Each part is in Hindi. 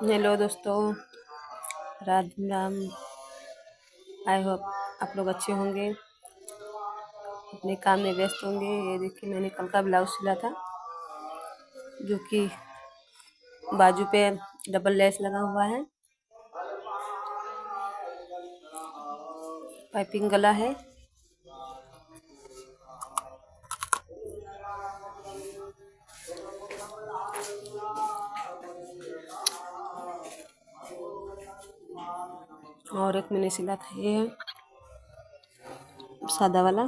हेलो दोस्तों, राधे राम। आई होप आप लोग अच्छे होंगे, अपने काम में व्यस्त होंगे। ये देखिए, मैंने कल का ब्लाउज सिला था जो कि बाजू पे डबल लेस लगा हुआ है, पाइपिंग गला है। और एक मैंने सिला था, ये है सादा वाला।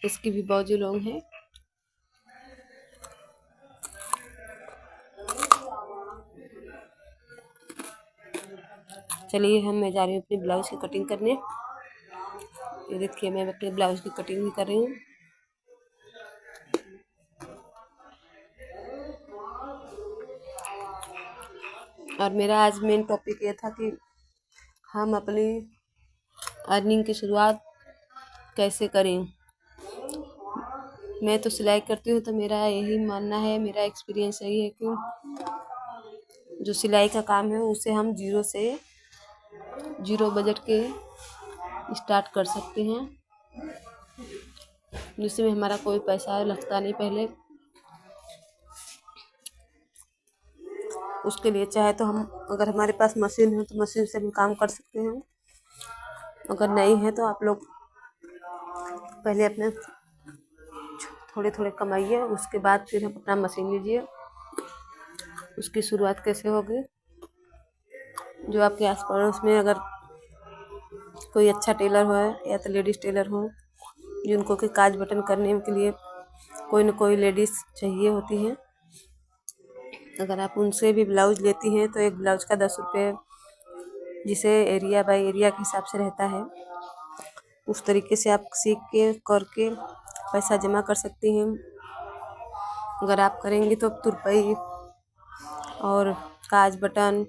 इसकी भी बाजू लॉन्ग है। चलिए, मैं जा रही हूँ अपनी ब्लाउज की कटिंग करने। ये देखिए, मैं अपने ब्लाउज की कटिंग भी कर रही हूँ। और मेरा आज मेन टॉपिक ये था कि हम अपनी अर्निंग की शुरुआत कैसे करें। मैं तो सिलाई करती हूँ, तो मेरा यही मानना है, मेरा एक्सपीरियंस यही है कि जो सिलाई का काम है उसे हम जीरो बजट के स्टार्ट कर सकते हैं, जिसमें हमारा कोई पैसा लगता नहीं पहले। उसके लिए चाहे तो हम, अगर हमारे पास मशीन है तो मशीन से भी काम कर सकते हैं। अगर नहीं है तो आप लोग पहले अपने थोड़े थोड़े कमाइए, उसके बाद फिर हम अपना मशीन लीजिए। उसकी शुरुआत कैसे होगी, जो आपके आस पड़ोस में अगर कोई अच्छा टेलर हो या तो लेडीज़ टेलर हो, जिनको कि काज बटन करने के लिए कोई न कोई लेडीज़ चाहिए होती हैं, अगर आप उनसे भी ब्लाउज लेती हैं तो एक ब्लाउज का 10 रुपये, जिसे एरिया बाय एरिया के हिसाब से रहता है, उस तरीके से आप सीख के करके पैसा जमा कर सकती हैं। अगर आप करेंगी तो तुरपाई और काज बटन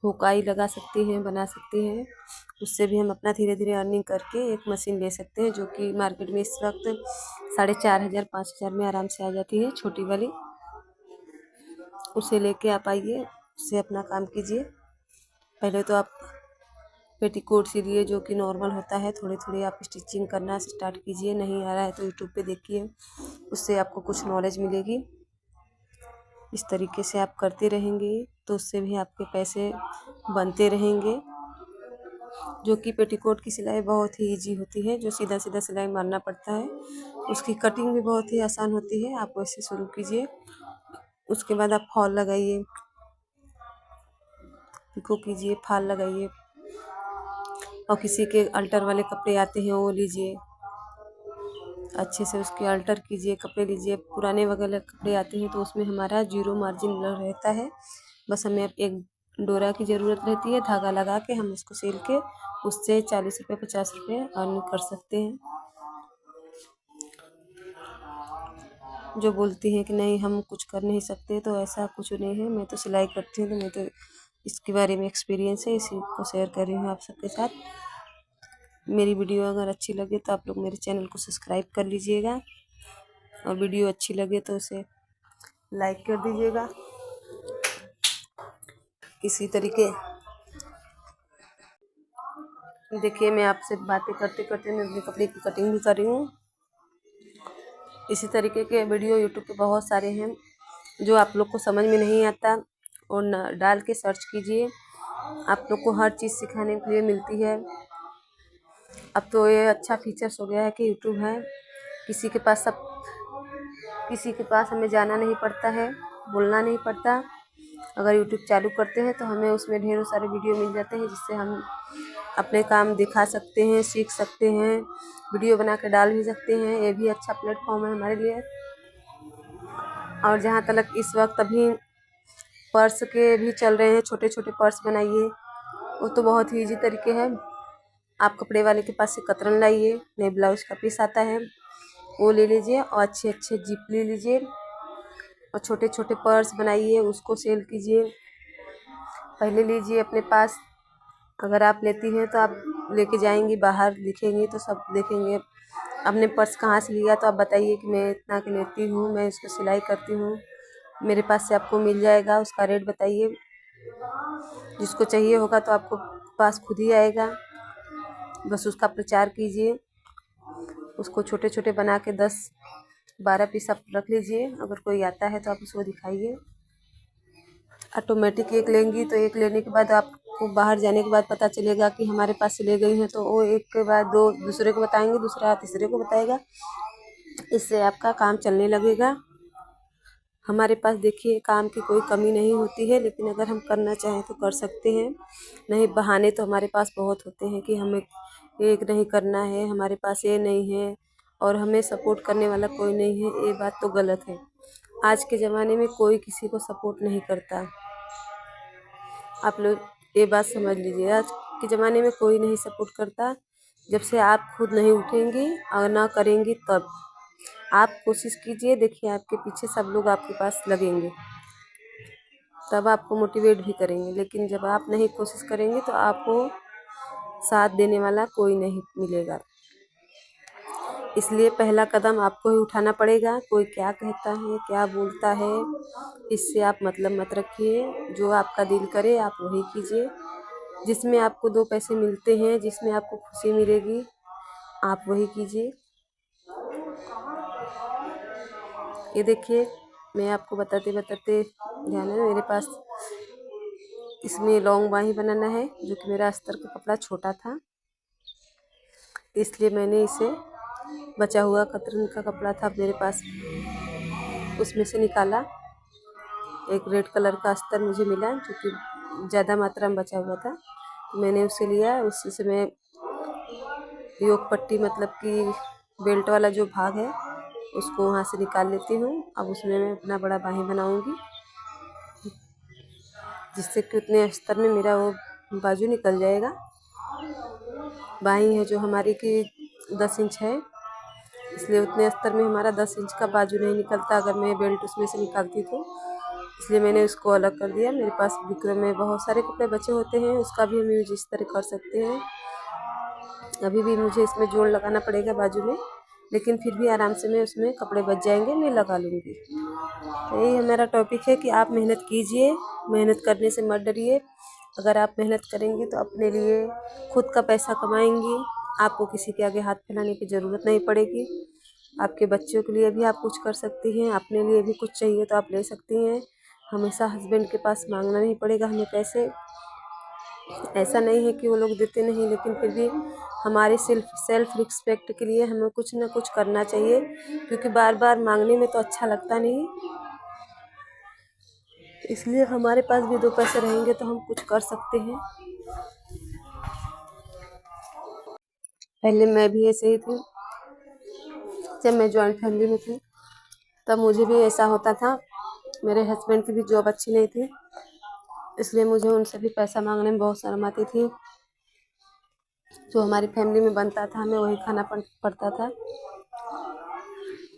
हुकाई लगा सकती हैं, बना सकती हैं। उससे भी हम अपना धीरे धीरे अर्निंग करके एक मशीन ले सकते हैं, जो कि मार्केट में इस वक्त 4,500 5,000 में आराम से आ जाती है, छोटी वाली। उसे लेके आप आइए, उससे अपना काम कीजिए। पहले तो आप पेटीकोट सिलिए, जो कि नॉर्मल होता है। थोड़ी थोड़ी आप स्टिचिंग करना स्टार्ट कीजिए। नहीं आ रहा है तो यूट्यूब पे देखिए, उससे आपको कुछ नॉलेज मिलेगी। इस तरीके से आप करते रहेंगे तो उससे भी आपके पैसे बनते रहेंगे। जो कि पेटीकोट की सिलाई बहुत ही इजी होती है, जो सीधा सीधा सिलाई मारना पड़ता है। उसकी कटिंग भी बहुत ही आसान होती है। आप वैसे शुरू कीजिए, उसके बाद आप फॉल लगाइए, पिको कीजिए, फॉल लगाइए। और किसी के अल्टर वाले कपड़े आते हैं वो लीजिए, अच्छे से उसके अल्टर कीजिए, कपड़े लीजिए। पुराने वगैरह कपड़े आते हैं तो उसमें हमारा जीरो मार्जिन रहता है। बस हमें एक डोरा की ज़रूरत रहती है, धागा लगा के हम उसको सिल के उससे 40 रुपये 50 रुपये अर्न कर सकते हैं। जो बोलती हैं कि नहीं हम कुछ कर नहीं सकते, तो ऐसा कुछ नहीं है। मैं तो सिलाई करती हूँ, तो मैं तो इसके बारे में एक्सपीरियंस है, इसी को शेयर कर रही हूँ आप सबके साथ। मेरी वीडियो अगर अच्छी लगे तो आप लोग मेरे चैनल को सब्सक्राइब कर लीजिएगा, और वीडियो अच्छी लगे तो उसे लाइक कर दीजिएगा। इसी तरीके देखिए, मैं आपसे बातें करते करते मैं अपने कपड़े की कटिंग भी कर रही हूँ। इसी तरीके के वीडियो यूट्यूब पे बहुत सारे हैं, जो आप लोग को समझ में नहीं आता, और न डाल के सर्च कीजिए। आप लोग को हर चीज़ सिखाने के लिए मिलती है। अब तो ये अच्छा फीचर्स हो गया है कि यूट्यूब है, किसी के पास हमें जाना नहीं पड़ता है, बोलना नहीं पड़ता। अगर यूट्यूब चालू करते हैं तो हमें उसमें ढेरों सारे वीडियो मिल जाते हैं, जिससे हम अपने काम दिखा सकते हैं, सीख सकते हैं, वीडियो बना के डाल भी सकते हैं। ये भी अच्छा प्लेटफॉर्म है हमारे लिए। और जहाँ तक इस वक्त अभी पर्स के भी चल रहे हैं, छोटे छोटे पर्स बनाइए, वो तो बहुत ही ईजी तरीके हैं। आप कपड़े वाले के पास से कतरन लाइए, नए ब्लाउज का पीस आता है वो ले लीजिए, और अच्छे अच्छे जिप ले लीजिए, और छोटे छोटे पर्स बनाइए, उसको सेल कीजिए। पहले लीजिए अपने पास अगर आप लेती हैं तो आप लेके जाएंगी बाहर दिखेंगी तो सब देखेंगे आपने पर्स कहाँ से लिया, तो आप बताइए कि मैं इतना की लेती हूँ, मैं इसको सिलाई करती हूँ, मेरे पास से आपको मिल जाएगा। उसका रेट बताइए, जिसको चाहिए होगा तो आपको पास खुद ही आएगा। बस उसका प्रचार कीजिए, उसको छोटे छोटे बना के 10-12 पीस आप रख लीजिए। अगर कोई आता है तो आप उसको दिखाइए। ऑटोमेटिक एक लेंगी तो एक लेने के बाद आपको बाहर जाने के बाद पता चलेगा कि हमारे पास से ले गई हैं, तो वो एक के बाद दो दूसरे को बताएंगे, दूसरा तीसरे को बताएगा। इससे आपका काम चलने लगेगा। हमारे पास देखिए काम की कोई कमी नहीं होती है, लेकिन अगर हम करना चाहें तो कर सकते हैं। नहीं, बहाने तो हमारे पास बहुत होते हैं कि हमें एक नहीं करना है, हमारे पास ये नहीं है और हमें सपोर्ट करने वाला कोई नहीं है। ये बात तो गलत है। आज के ज़माने में कोई किसी को सपोर्ट नहीं करता। आप लोग ये बात समझ लीजिए, आज के ज़माने में कोई नहीं सपोर्ट करता। जब से आप खुद नहीं उठेंगी और ना करेंगी तब। आप कोशिश कीजिए, देखिए आपके पीछे सब लोग आपके पास लगेंगे, तब आपको मोटिवेट भी करेंगे। लेकिन जब आप नहीं कोशिश करेंगे तो आपको साथ देने वाला कोई नहीं मिलेगा। इसलिए पहला कदम आपको ही उठाना पड़ेगा। कोई क्या कहता है, क्या बोलता है, इससे आप मतलब मत रखिए। जो आपका दिल करे आप वही कीजिए। जिसमें आपको 2 पैसे मिलते हैं, जिसमें आपको खुशी मिलेगी, आप वही कीजिए। ये देखिए, मैं आपको बताते बताते ध्यान है, मेरे पास इसमें लॉन्ग बाही बनाना है, जो कि मेरा अस्तर का कपड़ा छोटा था, इसलिए मैंने इसे बचा हुआ कतरन का कपड़ा था मेरे पास, उसमें से निकाला। एक रेड कलर का अस्तर मुझे मिला जो कि ज़्यादा मात्रा में बचा हुआ था, तो मैंने उसे लिया। उससे से मैं योग पट्टी मतलब कि बेल्ट वाला जो भाग है उसको वहाँ से निकाल लेती हूँ। अब उसमें मैं अपना बड़ा बाही बनाऊँगी, जिससे कि उतने अस्तर में मेरा वो बाजू निकल जाएगा। बाही है जो हमारी की 10 इंच है, इसलिए उतने अस्तर में हमारा 10 इंच का बाजू नहीं निकलता अगर मैं बेल्ट उसमें से निकालती तो। इसलिए मैंने उसको अलग कर दिया। मेरे पास बिक्रो में बहुत सारे कपड़े बचे होते हैं, उसका भी हम यूज इस तरह कर सकते हैं। अभी भी मुझे इसमें जोड़ लगाना पड़ेगा बाजू में, लेकिन फिर भी आराम से मैं उसमें कपड़े बच जाएंगे, मैं लगा लूँगी। तो यही हमारा टॉपिक है कि आप मेहनत कीजिए, मेहनत करने से मत डरिए। अगर आप मेहनत करेंगी तो अपने लिए खुद का पैसा कमाएंगी, आपको किसी के आगे हाथ फैलाने की ज़रूरत नहीं पड़ेगी। आपके बच्चों के लिए भी आप कुछ कर सकती हैं, अपने लिए भी कुछ चाहिए तो आप ले सकती हैं। हमेशा हस्बैंड के पास मांगना नहीं पड़ेगा हमें पैसे। ऐसा नहीं है कि वो लोग देते नहीं, लेकिन फिर भी हमारे सेल्फ रिस्पेक्ट के लिए हमें कुछ ना कुछ करना चाहिए, क्योंकि बार बार मांगने में तो अच्छा लगता नहीं। इसलिए हमारे पास भी 2 पैसे रहेंगे तो हम कुछ कर सकते हैं। पहले मैं भी ऐसे ही थी, जब मैं जॉइंट फैमिली में थी तब मुझे भी ऐसा होता था। मेरे हस्बैंड की भी जॉब अच्छी नहीं थी, इसलिए मुझे उनसे भी पैसा मांगने में बहुत शर्म आती थी। जो हमारी फैमिली में बनता था हमें वही खाना पड़ता था,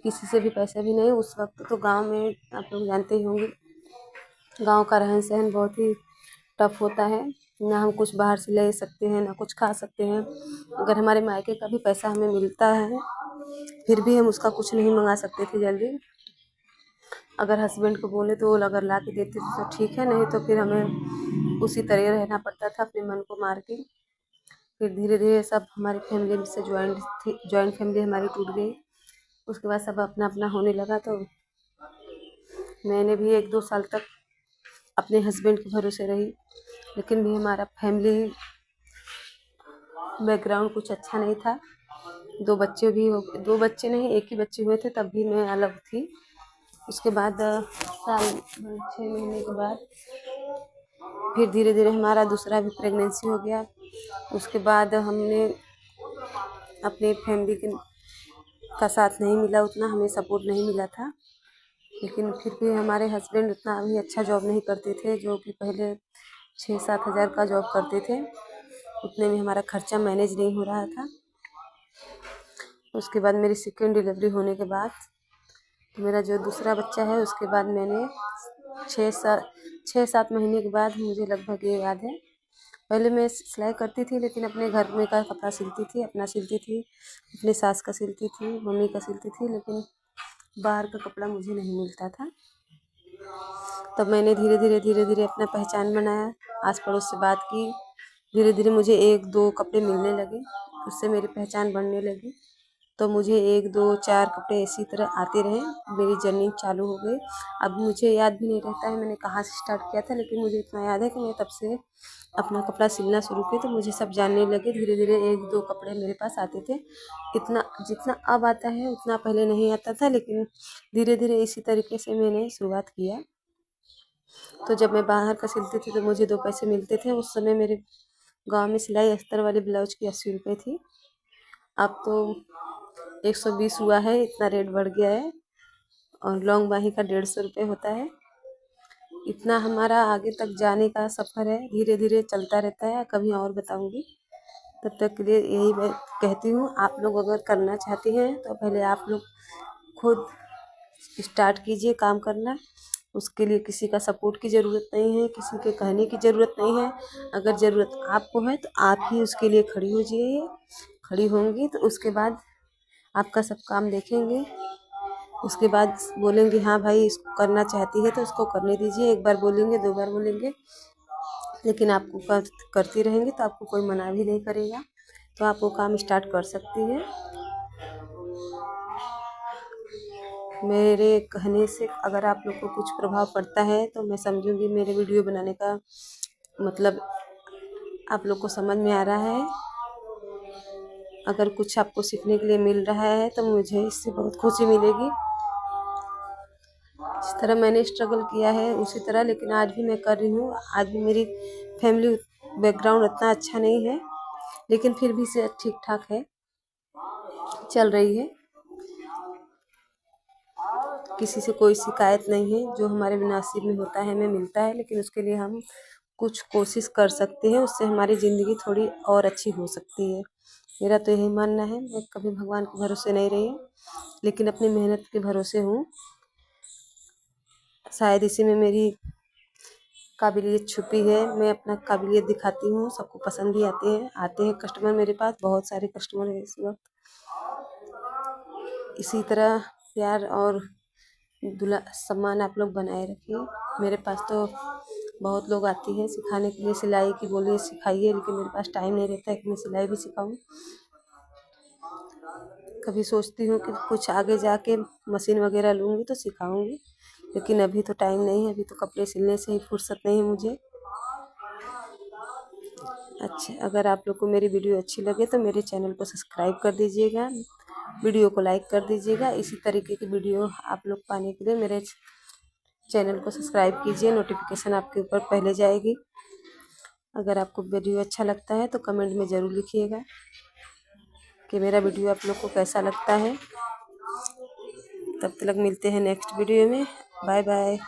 किसी से भी पैसे भी नहीं। उस वक्त तो गांव में आप लोग जानते ही होंगे, गांव का रहन सहन बहुत ही टफ होता है। ना हम कुछ बाहर से ले सकते हैं, ना कुछ खा सकते हैं। अगर हमारे मायके का भी पैसा हमें मिलता है फिर भी हम उसका कुछ नहीं मंगा सकते थे जल्दी। अगर हस्बैंड को बोले तो वो अगर ला के देते थे तो ठीक है, नहीं तो फिर हमें उसी तरह रहना पड़ता था अपने मन को मार के। फिर धीरे धीरे सब हमारी फैमिली से जॉइंट फैमिली हमारी टूट गई। उसके बाद सब अपना अपना होने लगा, तो मैंने भी 1-2 साल तक अपने हस्बैंड के भरोसे रही, लेकिन भी हमारा फैमिली बैकग्राउंड कुछ अच्छा नहीं था। 2 बच्चे भी 2 बच्चे नहीं, 1 ही बच्चे हुए थे, तब भी मैं अलग थी। उसके बाद साल 6 महीने के बाद फिर धीरे धीरे हमारा दूसरा भी प्रेगनेंसी हो गया। उसके बाद हमने अपनी फैमिली का साथ नहीं मिला, उतना हमें सपोर्ट नहीं मिला था। लेकिन फिर भी हमारे हस्बैंड उतना भी अच्छा जॉब नहीं करते थे, जो कि पहले 6-7 हज़ार का जॉब करते थे। उतने में हमारा खर्चा मैनेज नहीं हो रहा था। उसके बाद मेरी सेकेंड डिलीवरी होने के बाद तो मेरा जो दूसरा बच्चा है, उसके बाद मैंने 6-7 महीने के बाद, मुझे लगभग ये याद है पहले मैं सिलाई करती थी, लेकिन अपने घर में का कपड़ा सिलती थी, अपना सिलती थी, अपने सास का सिलती थी, मम्मी का सिलती थी, लेकिन बाहर का कपड़ा मुझे नहीं मिलता था। तब मैंने धीरे धीरे अपना पहचान बनाया, आस पड़ोस से बात की, धीरे धीरे मुझे 1-2 कपड़े मिलने लगे, उससे मेरी पहचान बढ़ने लगी। तो मुझे 1-2-4 कपड़े इसी तरह आते रहे, मेरी जर्नी चालू हो गई। अब मुझे याद भी नहीं रहता है मैंने कहाँ से स्टार्ट किया था, लेकिन मुझे इतना याद है कि मैं तब से अपना कपड़ा सिलना शुरू की, तो मुझे सब जानने लगे। धीरे धीरे 1-2 कपड़े मेरे पास आते थे। इतना जितना अब आता है उतना पहले नहीं आता था, लेकिन धीरे धीरे इसी तरीके से मैंने शुरुआत किया। तो जब मैं बाहर का सिलती थी तो मुझे 2 पैसे मिलते थे। उस समय मेरे गाँव में सिलाई अस्तर वाले ब्लाउज की 80 रुपये थी। अब तो 120 हुआ है, इतना रेट बढ़ गया है। और लॉन्ग बाही का 150 रुपये होता है। इतना हमारा आगे तक जाने का सफ़र है, धीरे धीरे चलता रहता है। कभी और बताऊंगी। तब तक के लिए यही मैं कहती हूँ, आप लोग अगर करना चाहती हैं तो पहले आप लोग खुद स्टार्ट कीजिए काम करना। उसके लिए किसी का सपोर्ट की ज़रूरत नहीं है, किसी के कहने की ज़रूरत नहीं है। अगर ज़रूरत आपको है तो आप ही उसके लिए खड़ी हो जाइए। खड़ी होंगी तो उसके बाद आपका सब काम देखेंगे। उसके बाद बोलेंगे हाँ भाई इसको करना चाहती है तो उसको करने दीजिए। 1 बार बोलेंगे, 2 बार बोलेंगे, लेकिन आपको करती रहेंगे तो आपको कोई मना भी नहीं करेगा। तो आप वो काम स्टार्ट कर सकती हैं। मेरे कहने से अगर आप लोग को कुछ प्रभाव पड़ता है तो मैं समझूंगी मेरे वीडियो बनाने का मतलब आप लोग को समझ में आ रहा है। अगर कुछ आपको सीखने के लिए मिल रहा है तो मुझे इससे बहुत खुशी मिलेगी। जिस तरह मैंने स्ट्रगल किया है उसी तरह, लेकिन आज भी मैं कर रही हूँ। आज भी मेरी फैमिली बैकग्राउंड इतना अच्छा नहीं है, लेकिन फिर भी से ठीक ठाक है, चल रही है। किसी से कोई शिकायत नहीं है। जो हमारे नसीब में होता है हमें मिलता है, लेकिन उसके लिए हम कुछ कोशिश कर सकते हैं, उससे हमारी ज़िंदगी थोड़ी और अच्छी हो सकती है। मेरा तो यही मानना है। मैं कभी भगवान के भरोसे नहीं रही हूँ, लेकिन अपनी मेहनत के भरोसे हूँ। शायद इसी में मेरी काबिलियत छुपी है। मैं अपना काबिलियत दिखाती हूँ, सबको पसंद भी आते हैं कस्टमर। मेरे पास बहुत सारे कस्टमर हैं इस वक्त। इसी तरह प्यार और सम्मान आप लोग बनाए रखिए। मेरे पास तो बहुत लोग आती हैं सिखाने के लिए सिलाई की, बोलिए सिखाइए, लेकिन मेरे पास टाइम नहीं रहता है कि मैं सिलाई भी सिखाऊं। कभी सोचती हूँ कि कुछ आगे जाके मशीन वगैरह लूँगी तो सिखाऊंगी, लेकिन अभी तो टाइम नहीं है। अभी तो कपड़े सिलने से ही फुर्सत नहीं है मुझे। अच्छा, अगर आप लोग को मेरी वीडियो अच्छी लगे तो मेरे चैनल को सब्सक्राइब कर दीजिएगा, वीडियो को लाइक कर दीजिएगा। इसी तरीके की वीडियो आप लोग पाने के लिए मेरे चैनल को सब्सक्राइब कीजिए, नोटिफिकेशन आपके ऊपर पहले जाएगी। अगर आपको वीडियो अच्छा लगता है तो कमेंट में ज़रूर लिखिएगा कि मेरा वीडियो आप लोग को कैसा लगता है। तब तक मिलते हैं नेक्स्ट वीडियो में। Bye bye.